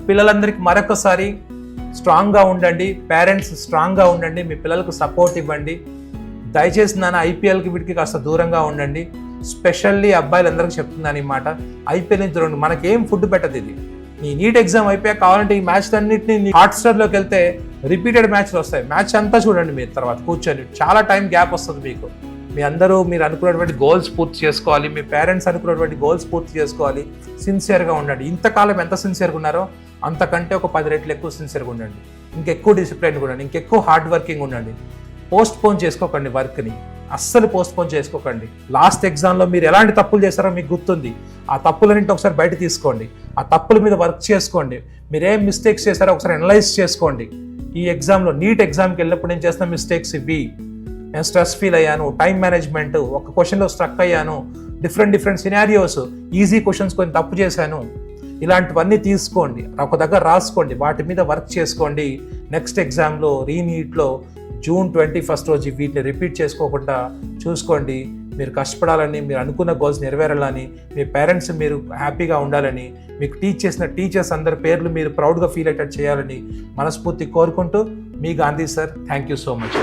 పిల్లలందరికీ మరొకసారి స్ట్రాంగ్గా ఉండండి, పేరెంట్స్ స్ట్రాంగ్గా ఉండండి, మీ పిల్లలకు సపోర్ట్ ఇవ్వండి. దయచేసి నాన్న ఐపీఎల్కి వీటికి కాస్త దూరంగా ఉండండి. స్పెషల్లీ అబ్బాయిలందరికీ చెప్తున్నాను ఈ మాట, ఐపీఎల్ నుంచి దూరం. మనకేం ఫుడ్ పెట్టదు ఇది. నీ నీట్ ఎగ్జామ్ అయిపోయాక కావాలంటే ఈ మ్యాచ్లు అన్నింటినీ హాట్స్టార్లోకి వెళ్తే రిపీటెడ్ మ్యాచ్లు వస్తాయి. మ్యాచ్ అంతా చూడండి మీరు, తర్వాత కూర్చొని చాలా టైం గ్యాప్ వస్తుంది మీకు. మీరు అనుకున్నటువంటి గోల్స్ పూర్తి చేసుకోవాలి, మీ పేరెంట్స్ అనుకున్నటువంటి గోల్స్ పూర్తి చేసుకోవాలి. సిన్సియర్గా ఉండండి. ఇంతకాలం ఎంత సిన్సియర్గా ఉన్నారో అంతకంటే ఒక 10 రెట్లు ఎక్కువ సిన్సియర్గా ఉండండి. ఇంకెక్కువ డిసిప్లైన్గా ఉండండి, ఇంకెక్కువ హార్డ్ వర్కింగ్ ఉండండి. పోస్ట్ పోన్ చేసుకోకండి వర్క్ని, అస్సలు పోస్ట్ పోన్ చేసుకోకండి. లాస్ట్ ఎగ్జామ్లో మీరు ఎలాంటి తప్పులు చేస్తారో మీకు గుర్తుంది. ఆ తప్పులన్నింటి ఒకసారి బయట తీసుకోండి, ఆ తప్పుల మీద వర్క్ చేసుకోండి. మీరేం మిస్టేక్స్ చేస్తారో ఒకసారి అనలైజ్ చేసుకోండి. ఈ ఎగ్జామ్లో నీట్ ఎగ్జామ్కి వెళ్ళినప్పుడు నేను చేసిన మిస్టేక్స్ ఇవి. నేను స్ట్రెస్ ఫీల్ అయ్యాను, టైం మేనేజ్మెంట్, ఒక క్వశ్చన్లో స్ట్రక్ అయ్యాను, డిఫరెంట్ సినారియోస్, ఈజీ క్వశ్చన్స్ కొన్ని తప్పు చేశాను. ఇలాంటివన్నీ తీసుకోండి, ఒక దగ్గర రాసుకోండి, వాటి మీద వర్క్ చేసుకోండి. నెక్స్ట్ ఎగ్జామ్లో రీనీట్లో June 21 రోజు వీటిని రిపీట్ చేసుకోకుండా చూసుకోండి. మీరు కష్టపడాలని, మీరు అనుకున్న గోల్స్ నెరవేరాలని, మీ పేరెంట్స్ మీరు హ్యాపీగా ఉండాలని, మీకు టీచ్ చేసిన టీచర్స్ అందరి పేర్లు మీరు ప్రౌడ్గా ఫీల్ అయ్యేటట్టు చేయాలని మనస్ఫూర్తి కోరుకుంటూ, మీ Gandhi sir. Thank you so much.